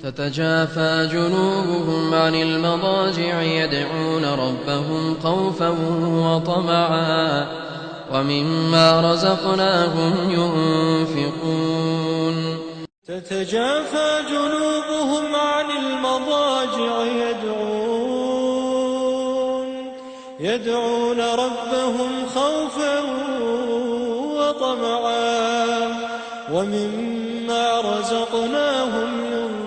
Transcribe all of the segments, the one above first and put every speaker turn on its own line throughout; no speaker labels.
تتجافى جنوبهم عن المضاجع يدعون ربهم خوفا وطمعا ومما رزقناهم ينفقون
تتجافى جنوبهم عن المضاجع يدعون ربهم خوفا وطمعا ومما رزقناهم ينفقون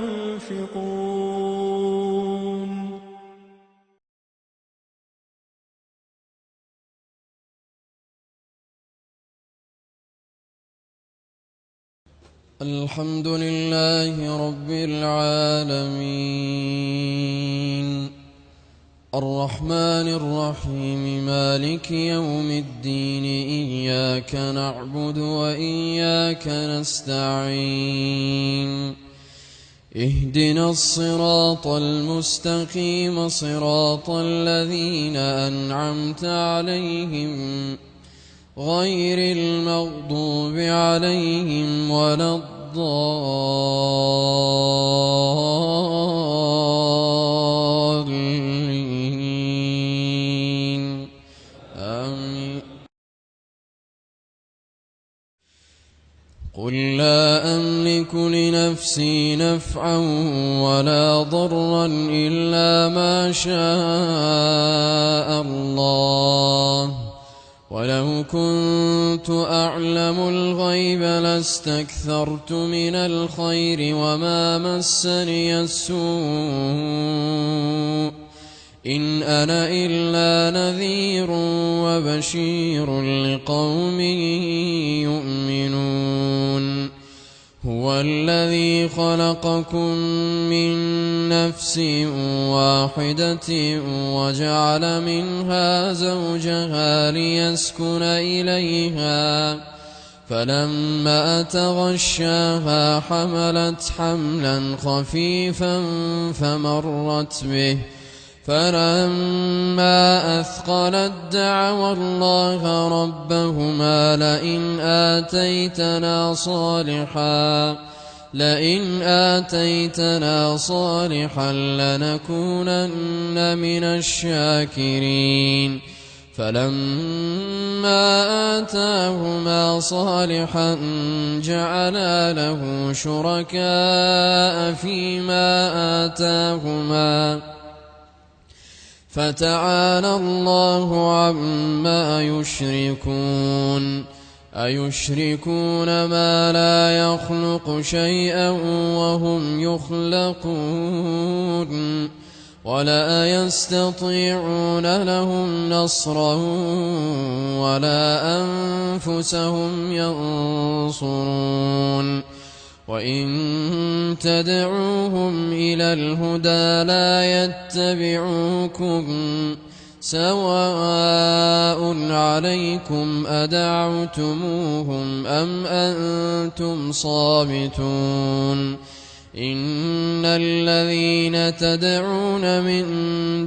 الحمد لله رب العالمين الرحمن الرحيم مالك يوم الدين إياك نعبد وإياك نستعين اهدنا الصراط المستقيم صراط الذين أنعمت عليهم غير المغضوب عليهم ولا الضالين آمين. قل لا أملك لنفسي نفعا ولا ضرا إلا ما شاء الله ولو كنت أعلم الغيب لاستكثرت من الخير وما مسني السوء إن أنا إلا نذير وبشير لقوم يؤمنون هو الذي خلقكم من نفس واحدة وجعل منها زوجها ليسكن إليها فلما تغشاها حملت حملا خفيفا فمرت به فلما أثقلت دعوا الله ربهما لئن آتيتنا صالحا لنكونن من الشاكرين فلما آتاهما صالحا جعلا له شركاء فيما آتاهما فتعالى الله عما يشركون أيشركون ما لا يخلق شيئا وهم يخلقون ولا يستطيعون لهم نصرا ولا أنفسهم ينصرون وإن تدعوهم إلى الهدى لا يتبعوكم سواء عليكم أدعوتموهم أم أنتم صامتون إن الذين تدعون من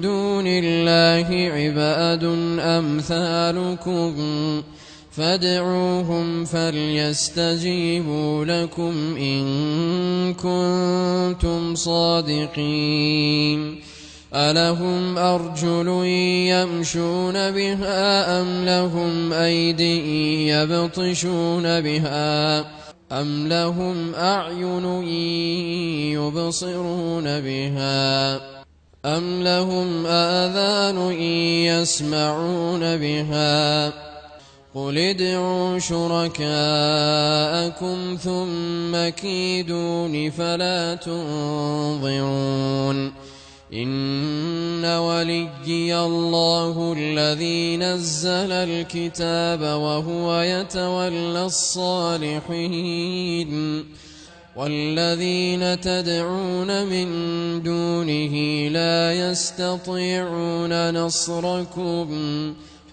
دون الله عباد أمثالكم فادعوهم فليستجيبوا لكم إن كنتم صادقين ألهم أرجل يمشون بها أم لهم أيدي يبطشون بها أم لهم أعين يبصرون بها أم لهم آذان يسمعون بها قل ادعوا شركاءكم ثم كيدون فلا تنظرون إن وليي الله الذي نزل الكتاب وهو يتولى الصالحين والذين تدعون من دونه لا يستطيعون نصركم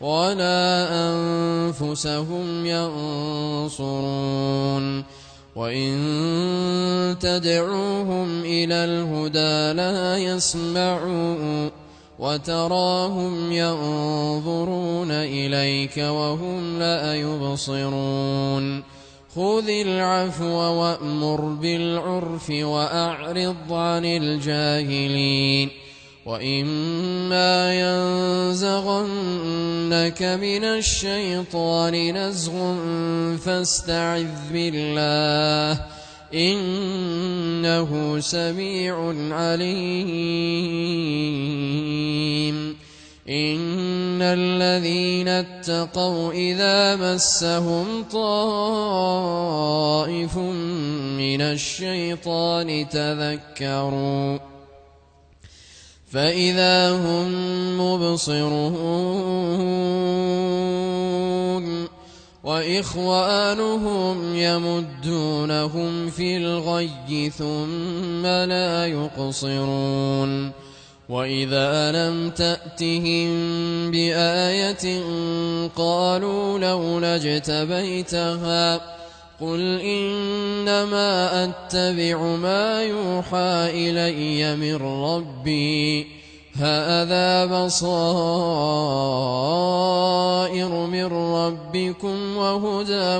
ولا أنفسهم ينصرون وإن تدعوهم إلى الهدى لا يسمعون وتراهم ينظرون إليك وهم لا يبصرون خذ العفو وأمر بالعرف وأعرض عن الجاهلين وإما ينزغنك من الشيطان نزغ فاستعذ بالله إنه سميع عليم إن الذين اتقوا إذا مسهم طائف من الشيطان تذكروا فإذا هم مبصرون وإخوانهم يمدونهم في الغي ثم لا يقصرون وإذا لم تأتهم بآية قالوا لولا اجتبيتها قل إنما أتبع ما يوحى إلي من ربي هذا بصائر من ربكم وهدى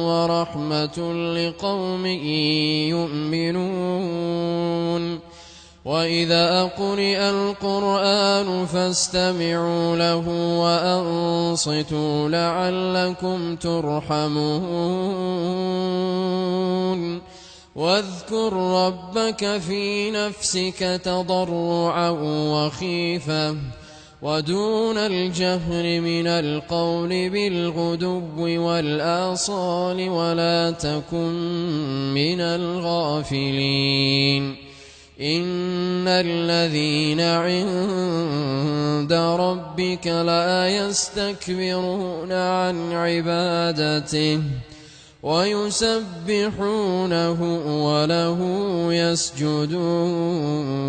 ورحمة لقوم يؤمنون وإذا قرئ القرآن فاستمعوا له وأنصتوا لعلكم ترحمون واذكر ربك في نفسك تضرعا وخيفة ودون الجهر من القول بالغدو والآصال ولا تكن من الغافلين إن الذين عند ربك لا يستكبرون عن عبادته ويسبحونه وله يسجدون